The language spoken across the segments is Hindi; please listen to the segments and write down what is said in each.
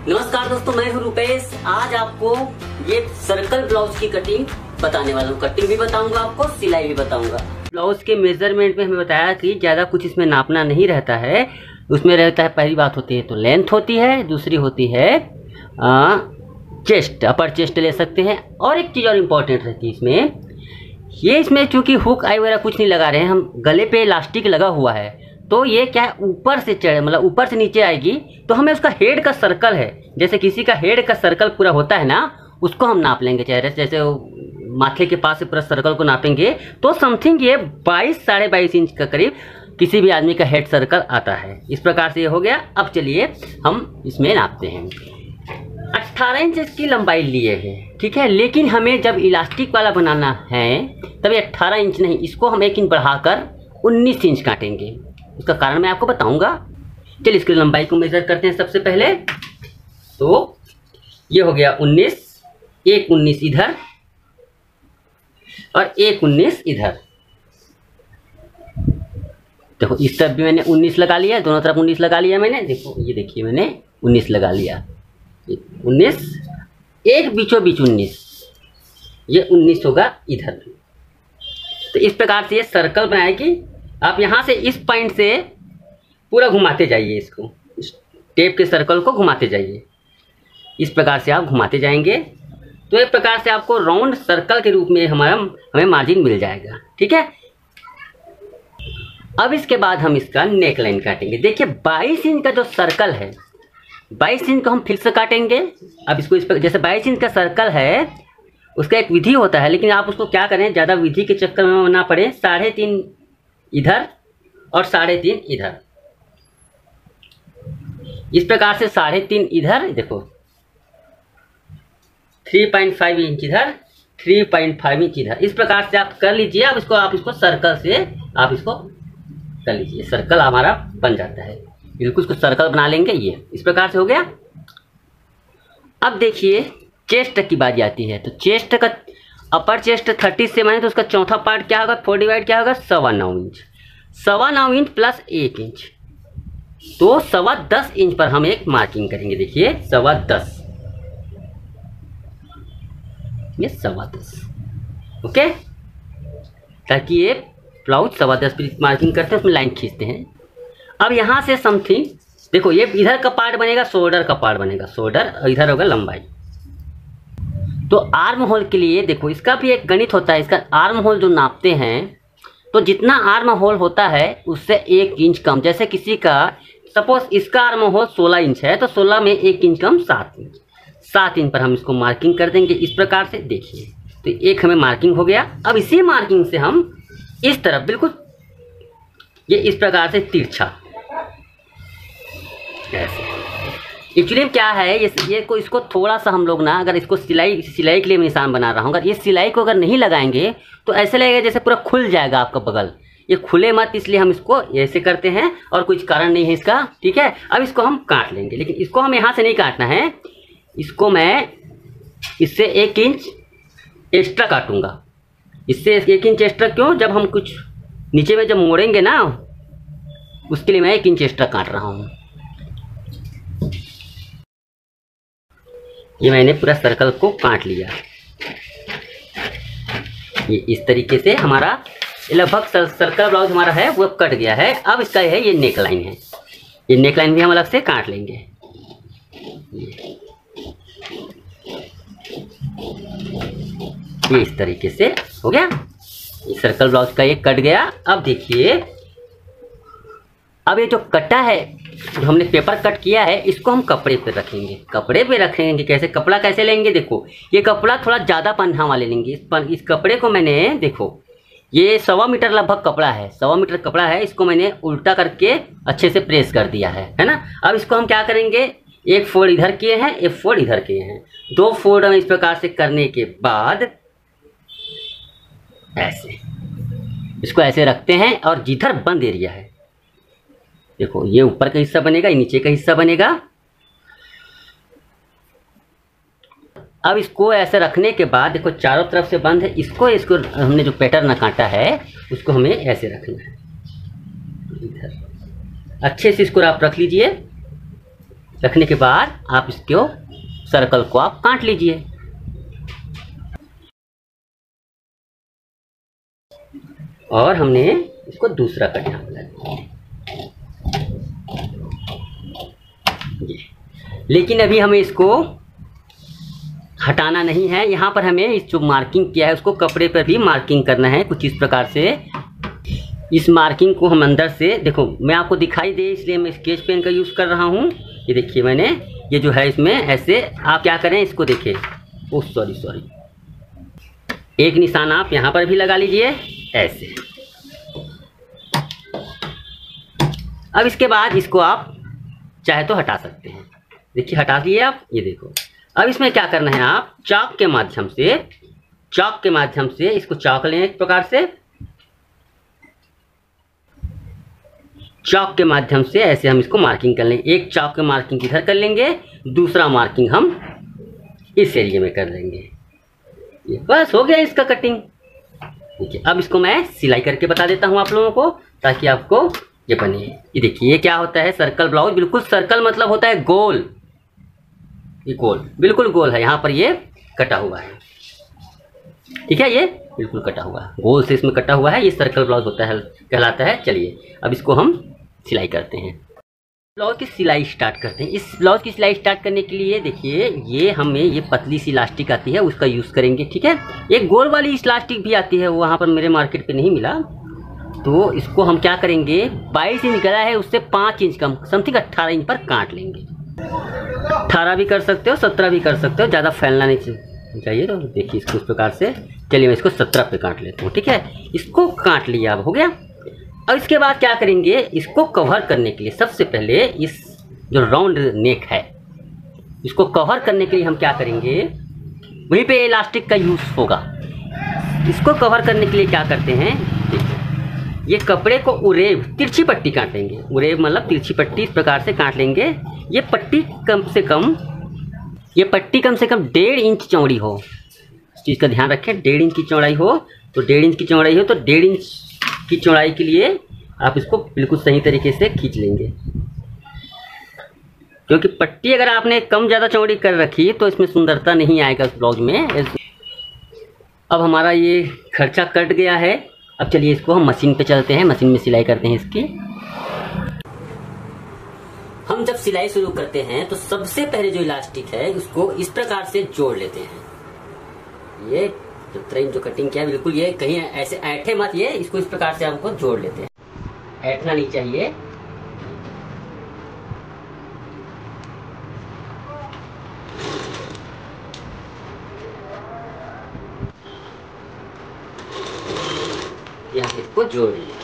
नमस्कार दोस्तों, मैं हूं रुपेश। आज आपको ये सर्कल ब्लाउज की कटिंग बताने वाला हूँ। कटिंग भी बताऊंगा आपको, सिलाई भी बताऊंगा। ब्लाउज के मेजरमेंट में हमें बताया कि ज्यादा कुछ इसमें नापना नहीं रहता है। उसमें रहता है, पहली बात होती है तो लेंथ होती है, दूसरी होती है चेस्ट, अपर चेस्ट ले सकते हैं। और एक चीज और इम्पोर्टेंट रहती है इसमें चूंकि हुक आई वगैरह कुछ नहीं लगा रहे हैं हम, गले पे इलास्टिक लगा हुआ है, तो ये क्या है ऊपर से चढ़े, मतलब ऊपर से नीचे आएगी, तो हमें उसका हेड का सर्कल है, जैसे किसी का हेड का सर्कल पूरा होता है ना, उसको हम नाप लेंगे चेहरे से। जैसे माथे के पास से पूरा सर्कल को नापेंगे तो समथिंग ये 22 साढ़े 22 इंच का करीब किसी भी आदमी का हेड सर्कल आता है। इस प्रकार से ये हो गया। अब चलिए हम इसमें नापते हैं। 18 इंच इसकी लंबाई लिए है, ठीक है। लेकिन हमें जब इलास्टिक वाला बनाना है तब ये 18 इंच नहीं, इसको हम 1 इंच बढ़ाकर 19 इंच काटेंगे। उसका कारण मैं आपको बताऊंगा। चलिए इसकी लंबाई को मेजर करते हैं सबसे पहले। तो ये हो गया 19, एक 19 इधर और एक 19 इधर। देखो इस तरफ भी मैंने 19 लगा लिया, दोनों तरफ 19 लगा लिया मैंने। देखो ये देखिए मैंने 19 लगा लिया, 19, एक बीचों बीच 19, ये 19 होगा इधर। तो इस प्रकार से ये सर्कल बनाएगी। आप यहाँ से इस पॉइंट से पूरा घुमाते जाइए, इसको टेप के सर्कल को घुमाते जाइए। इस प्रकार से आप घुमाते जाएंगे तो एक प्रकार से आपको राउंड सर्कल के रूप में हमें मार्जिन मिल जाएगा, ठीक है। अब इसके बाद हम इसका नेक लाइन काटेंगे। देखिए 22 इंच का जो सर्कल है, 22 इंच को हम फिर से काटेंगे। अब इसको इस पर जैसे 22 इंच का सर्कल है, उसका एक विधि होता है, लेकिन आप उसको क्या करें, ज़्यादा विधि के चक्कर में ना पड़े। 3.5 इधर और 3.5 इधर, इस प्रकार से 3.5 इधर, देखो 3.5 इंच इधर, 3.5 इंच इधर। इस प्रकार से आप कर लीजिए। अब आप इसको सर्कल से आप इसको कर लीजिए, सर्कल हमारा बन जाता है। बिल्कुल इसको सर्कल बना लेंगे। ये इस प्रकार से हो गया। अब देखिए चेस्ट की बात आती है। तो चेस्ट का अपर चेस्ट 30 से माने तो उसका चौथा पार्ट क्या होगा, 4 डिवाइड क्या होगा, 9.25 इंच। 9.25 इंच प्लस 1 इंच, तो 10.25 इंच पर हम एक मार्किंग करेंगे। देखिए 10.25, ये 10.25, ओके। ताकि ये ब्लाउज 10.25 पर मार्किंग करते हैं, उसमें लाइन खींचते हैं। अब यहाँ से समथिंग देखो, ये इधर का पार्ट बनेगा, शोल्डर का पार्ट बनेगा, शोल्डर, और इधर होगा लंबाई। तो आर्म होल के लिए देखो इसका भी एक गणित होता है। इसका आर्म होल जो नापते हैं, तो जितना आर्म होल होता है उससे 1 इंच कम। जैसे किसी का सपोज इसका आर्म होल 16 इंच है, तो 16 में 1 इंच कम 7 इंच। 7 इंच पर हम इसको मार्किंग कर देंगे इस प्रकार से। देखिए तो एक हमें मार्किंग हो गया। अब इसी मार्किंग से हम इस तरफ बिल्कुल ये इस प्रकार से तिरछा ऐसे। एक्चुअली क्या है, ये को इसको थोड़ा सा हम लोग ना, अगर इसको सिलाई के लिए मैं निशान बना रहा हूँ, अगर ये सिलाई को अगर नहीं लगाएंगे तो ऐसे लगेगा जैसे पूरा खुल जाएगा आपका बगल। ये खुले मत, इसलिए हम इसको ऐसे करते हैं, और कुछ कारण नहीं है इसका, ठीक है। अब इसको हम काट लेंगे, लेकिन इसको हम यहाँ से नहीं काटना है। इसको मैं इससे 1 इंच एक्स्ट्रा काटूंगा। इससे 1 इंच एक्स्ट्रा क्यों, जब हम कुछ नीचे में जब मोड़ेंगे ना, उसके लिए मैं 1 इंच एक्स्ट्रा काट रहा हूँ। ये मैंने पूरा सर्कल को काट लिया। ये इस तरीके से हमारा लगभग सर्कल ब्लाउज हमारा है वो कट गया है। अब इसका है ये नेक लाइन है, ये नेक लाइन भी हम अलग से काट लेंगे। ये इस तरीके से हो गया। ये सर्कल ब्लाउज का ये कट गया। अब देखिए, अब ये जो कटा है, जो हमने पेपर कट किया है, इसको हम कपड़े पे रखेंगे। कपड़े पे रखेंगे कैसे, कपड़ा कैसे लेंगे, देखो ये कपड़ा थोड़ा ज़्यादा पन्ना वाले लेंगे। इस कपड़े को मैंने, देखो ये 1.25 मीटर लगभग कपड़ा है, 1.25 मीटर कपड़ा है। इसको मैंने उल्टा करके अच्छे से प्रेस कर दिया है ना। अब इसको हम क्या करेंगे, 1 फोल्ड इधर किए हैं, 1 फोल्ड इधर किए हैं, 2 फोल्ड हम इस प्रकार से करने के बाद ऐसे इसको ऐसे रखते हैं। और जिधर बंद एरिया है, देखो ये ऊपर का हिस्सा बनेगा, ये नीचे का हिस्सा बनेगा। अब इसको ऐसे रखने के बाद देखो चारों तरफ से बंद है। इसको हमने जो पैटर्न काटा है उसको हमें ऐसे रखना है इधर। अच्छे से इसको आप रख लीजिए। रखने के बाद आप इसको सर्कल को आप काट लीजिए। और हमने इसको दूसरा करना है, लेकिन अभी हमें इसको हटाना नहीं है। यहाँ पर हमें इस जो मार्किंग किया है उसको कपड़े पर भी मार्किंग करना है कुछ इस प्रकार से। इस मार्किंग को हम अंदर से, देखो मैं आपको दिखाई दे इसलिए मैं स्केच पेन का यूज़ कर रहा हूँ। ये देखिए मैंने ये जो है इसमें ऐसे आप क्या करें इसको देखिए, ओह सॉरी, एक निशान आप यहाँ पर भी लगा लीजिए ऐसे। अब इसके बाद इसको आप चाहे तो हटा सकते हैं। देखिए हटा दिए आप, ये देखो। अब इसमें क्या करना है, आप चाक के माध्यम से इसको चाक लें एक प्रकार से, चाक के माध्यम से ऐसे हम इसको मार्किंग कर लेंगे। एक चाक के मार्किंग इधर कर लेंगे, दूसरा मार्किंग हम इस एरिया में कर लेंगे। ये बस हो गया इसका कटिंग। ठीक है, अब इसको मैं सिलाई करके बता देता हूँ आप लोगों को ताकि आपको ये बने। ये देखिए ये क्या होता है, सर्कल ब्लाउज। बिल्कुल सर्कल मतलब होता है गोल, ये गोल बिल्कुल गोल है। यहाँ पर ये कटा हुआ है, ठीक है, ये बिल्कुल कटा हुआ है, गोल से इसमें कटा हुआ है, ये सर्कल ब्लाउज होता है, कहलाता है। चलिए अब इसको हम सिलाई करते हैं। ब्लाउज की सिलाई स्टार्ट करते हैं। इस ब्लाउज की सिलाई स्टार्ट करने के लिए देखिए ये हमें ये पतली सी इलास्टिक आती है उसका यूज़ करेंगे, ठीक है। एक गोल वाली इलास्टिक भी आती है, वहाँ पर मेरे मार्केट पे नहीं मिला, तो इसको हम क्या करेंगे 22 इंच गला है उससे 5 इंच कम, समथिंग 18 इंच पर काट लेंगे। 18 भी कर सकते हो, 17 भी कर सकते हो, ज़्यादा फैलना नहीं चाहिए। तो देखिए इसको इस प्रकार से, चलिए मैं इसको 17 पे काट लेता हूँ, ठीक है। इसको काट लिया, अब हो गया। अब इसके बाद क्या करेंगे, इसको कवर करने के लिए सबसे पहले इस जो राउंड नेक है इसको कवर करने के लिए हम क्या करेंगे, वहीं पे इलास्टिक का यूज़ होगा। इसको कवर करने के लिए क्या करते हैं, ये कपड़े को उरेब तिरछी पट्टी काटेंगे। उरेब मतलब तिरछी पट्टी इस प्रकार से काट लेंगे। ये पट्टी कम से कम 1.5 इंच चौड़ी हो, इस चीज़ का ध्यान रखें। 1.5 इंच की चौड़ाई हो तो 1.5 इंच की चौड़ाई हो तो 1.5 इंच की चौड़ाई के लिए आप इसको बिल्कुल सही तरीके से खींच लेंगे, क्योंकि पट्टी अगर आपने कम ज़्यादा चौड़ी कर रखी तो इसमें सुंदरता नहीं आएगा उस ब्लाउज में। अब हमारा ये खर्चा कट गया है। अब चलिए इसको हम मशीन पे चलते हैं, मशीन में सिलाई करते हैं इसकी। हम जब सिलाई शुरू करते हैं तो सबसे पहले जो इलास्टिक है उसको इस प्रकार से जोड़ लेते हैं। ये जो कटिंग किया है बिल्कुल ये कहीं ऐसे ऐठे मत, ये इसको इस प्रकार से हमको जोड़ लेते हैं, ऐठना नहीं चाहिए। यहाँ इसको जोड़ लिया।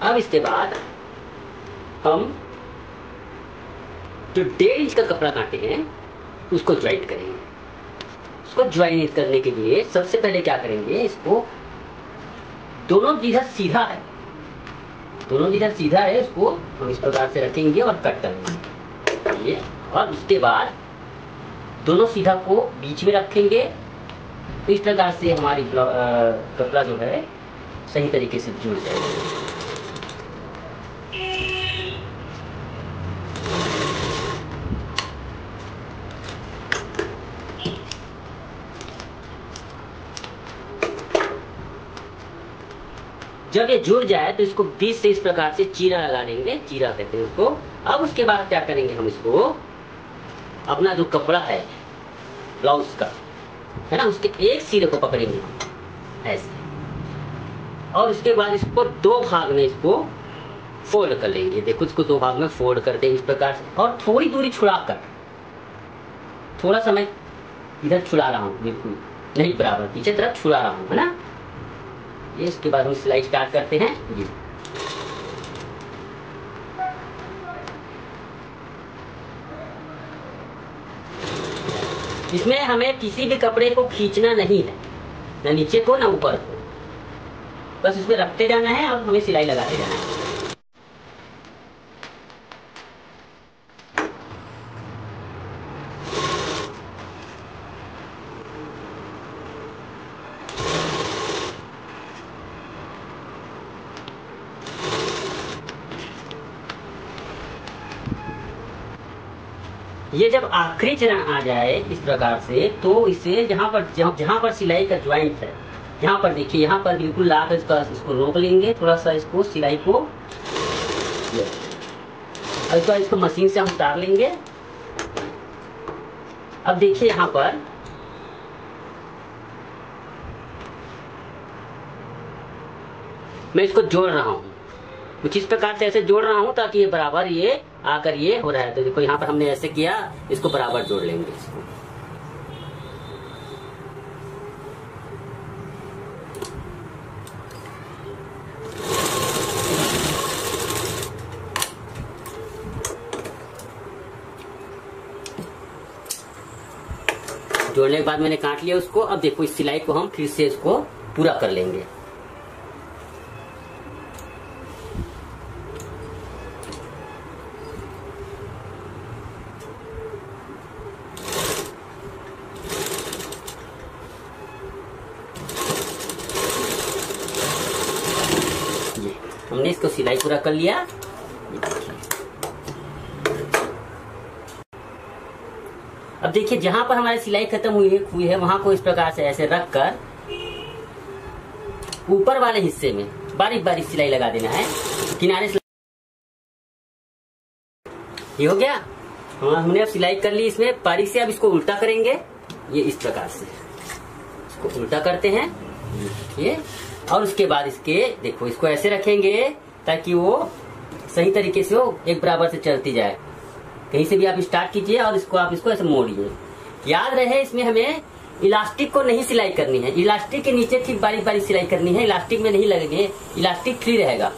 अब इसके बाद हम जो 1.5 इंच का कपड़ा काटे हैं उसको ज्वाइंट करेंगे। उसको ज्वाइंट करने के लिए सबसे पहले क्या करेंगे, इसको दोनों जिधर सीधा है उसको हम इस प्रकार से रखेंगे और कट करेंगे ये। और उसके बाद दोनों सीधा को बीच में रखेंगे, तो इस प्रकार से हमारी कपड़ा जो है सही तरीके से जुड़ जाएगा। जब ये जुड़ जाए तो इसको बीच से इस प्रकार से चीरा लगा लेंगे, चीरा कहते हैं उसको। अब उसके बाद क्या करेंगे, हम इसको अपना जो कपड़ा है ब्लाउज का है ना, उसके एक सिरे को पकड़ेंगे ऐसे, और उसके बाद इसको 2 भाग में इसको फोल्ड कर लेंगे। देखो इसको 2 भाग में फोल्ड कर देंगे इस प्रकार से, और थोड़ी दूरी छुड़ाकर, थोड़ा सा मैं इधर छुड़ा रहा हूँ, बिल्कुल नहीं बराबर पीछे तरफ छुड़ा रहा हूँ, है ना। इसके बाद हम सिलाई स्टार्ट करते हैं। ये इसमें हमें किसी भी कपड़े को खींचना नहीं है, ना नीचे को ना ऊपर को, बस इसमें रखते जाना है और हमें सिलाई लगाते जाना है। ये जब आखिरी चरण आ जाए इस प्रकार से, तो इसे जहाँ पर सिलाई का ज्वाइंट है, यहाँ पर देखिए, यहाँ पर बिल्कुल लाकर इसको रोक लेंगे, थोड़ा सा इसको सिलाई को, और इसको मशीन से हम उतार लेंगे। अब देखिए यहाँ पर मैं इसको जोड़ रहा हूँ, कुछ इस प्रकार से ऐसे जोड़ रहा हूँ ताकि ये बराबर ये आकर ये हो रहा है। तो देखो यहाँ पर हमने ऐसे किया, इसको बराबर जोड़ लेंगे इसको। जोड़ने के बाद मैंने काट लिया उसको। अब देखो इस सिलाई को हम फिर से इसको पूरा कर लेंगे। हमने इसको सिलाई पूरा कर लिया। अब देखिए जहां पर हमारी सिलाई खत्म हुई है वहां को इस प्रकार से ऐसे रख कर ऊपर वाले हिस्से में बारीक बारीक सिलाई लगा देना है, किनारे से। ये हो गया, हमने अब सिलाई कर ली इसमें बारीक से। अब इसको उल्टा करेंगे, ये इस प्रकार से इसको उल्टा करते हैं, ये। और उसके बाद इसके देखो इसको ऐसे रखेंगे ताकि वो सही तरीके से वो एक बराबर से चलती जाए। कहीं से भी आप स्टार्ट कीजिए और आप इसको ऐसे मोड़िए। याद रहे इसमें हमें इलास्टिक को नहीं सिलाई करनी है, इलास्टिक के नीचे ठीक बारीक बारीक सिलाई करनी है, इलास्टिक में नहीं लगेंगे, इलास्टिक फ्री रहेगा।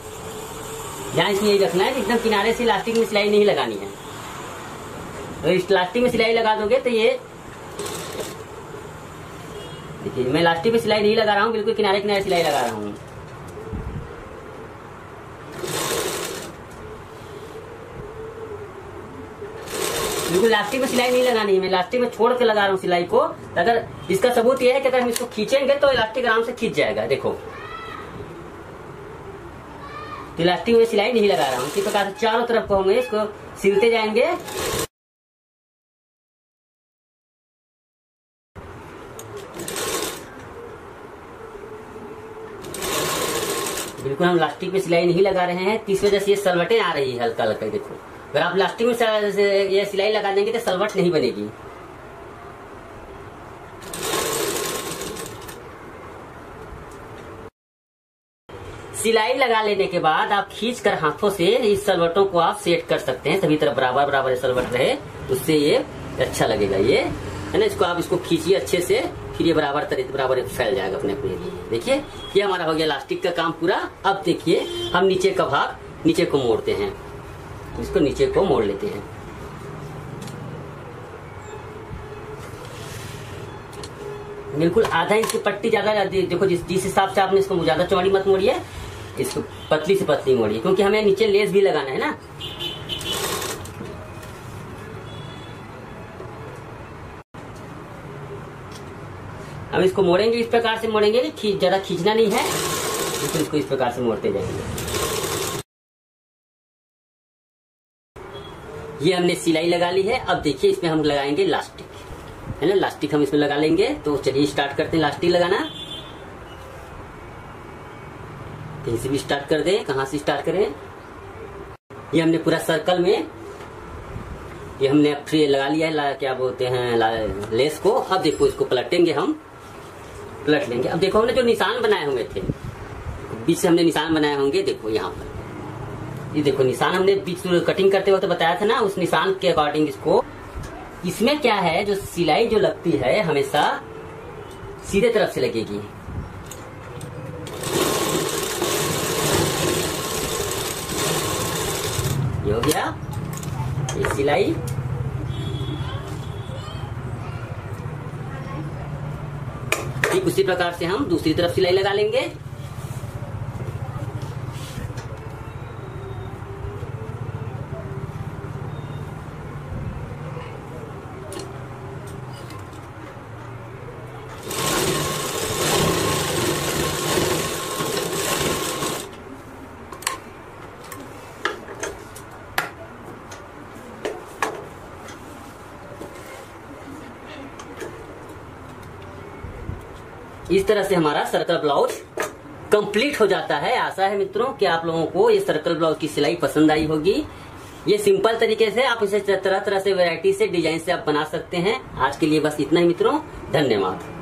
ध्यान इसमें यही रखना है कि एकदम किनारे से इलास्टिक में सिलाई नहीं लगानी है। तो इलास्टिक में सिलाई लगा दोगे तो ये देखिए, मैं इलास्टिक में सिलाई नहीं लगा रहा हूँ, बिल्कुल किनारे किनारे सिलाई लगा रहा हूँ। बिल्कुल इलास्टिक में सिलाई नहीं लगानी है, मैं इलास्टिक में छोड़ के लगा रहा हूँ सिलाई को। अगर इसका सबूत यह है कि अगर हम इसको खींचेंगे तो इलास्टिक आराम से खींच जाएगा। देखो तो इलास्टिक में सिलाई नहीं लगा रहा हूँ। इसी प्रकार से चारों तरफ को हम इसको सिलते जाएंगे। बिल्कुल हम इलास्टिक में सिलाई नहीं लगा रहे हैं, इस वजह से ये सलवटें आ रही है हल्का हल्का। देखो अगर आप इलास्टिक में ये सिलाई लगा देंगे तो सलवट नहीं बनेगी। सिलाई लगा लेने के बाद आप खींचकर हाथों से इस सलवटों को आप सेट कर सकते हैं, सभी तरफ बराबर बराबर सलवट रहे, उससे ये अच्छा लगेगा। ये है ना, इसको आप इसको खींचिए अच्छे से, फिर ये बराबर फैल जाएगा अपने अपने लिए। देखिए ये हमारा हो गया इलास्टिक का काम पूरा। अब देखिए हम नीचे का भाग नीचे को मोड़ते हैं, इसको नीचे को मोड़ लेते हैं। बिल्कुल आधा इंच की पट्टी ज्यादा देखो, जिस हिसाब से आपने इसको ज्यादा चौड़ी मत मोड़िए, इसको पतली से पतली मोड़िए, क्योंकि हमें नीचे लेस भी लगाना है ना। हम इसको मोड़ेंगे इस प्रकार से मोड़ेंगे कि ज्यादा खींचना नहीं है, तो इसको इस प्रकार से मोड़ते जाएंगे। ये हमने सिलाई लगा ली है। अब देखिए इसमें हम लगाएंगे इलास्टिक, है ना, इलास्टिक हम इसमें लगा लेंगे। तो चलिए स्टार्ट करते हैं इलास्टिक लगाना। कहीं से भी स्टार्ट कर दें, कहां से स्टार्ट करें। ये हमने पूरा सर्कल में ये हमने फ्री लगा लिया है, क्या बोलते हैं, लेस को। अब देखो इसको पलटेंगे, हम पलट लेंगे। अब देखो हमने जो निशान बनाए हुए थे, बीच से हमने निशान बनाए होंगे, देखो यहाँ पर ये देखो निशान हमने बीच कटिंग करते वक्त बताया था ना, उस निशान के अकॉर्डिंग इसको। इसमें क्या है, जो सिलाई जो लगती है हमेशा सीधे तरफ से लगेगी। ये हो गया ये सिलाई। ठीक उसी प्रकार से हम दूसरी तरफ सिलाई लगा लेंगे। इस तरह से हमारा सर्कल ब्लाउज कंप्लीट हो जाता है। आशा है मित्रों कि आप लोगों को ये सर्कल ब्लाउज की सिलाई पसंद आई होगी। ये सिंपल तरीके से आप इसे तरह तरह से वैरायटी से डिजाइन से आप बना सकते हैं। आज के लिए बस इतना ही मित्रों, धन्यवाद।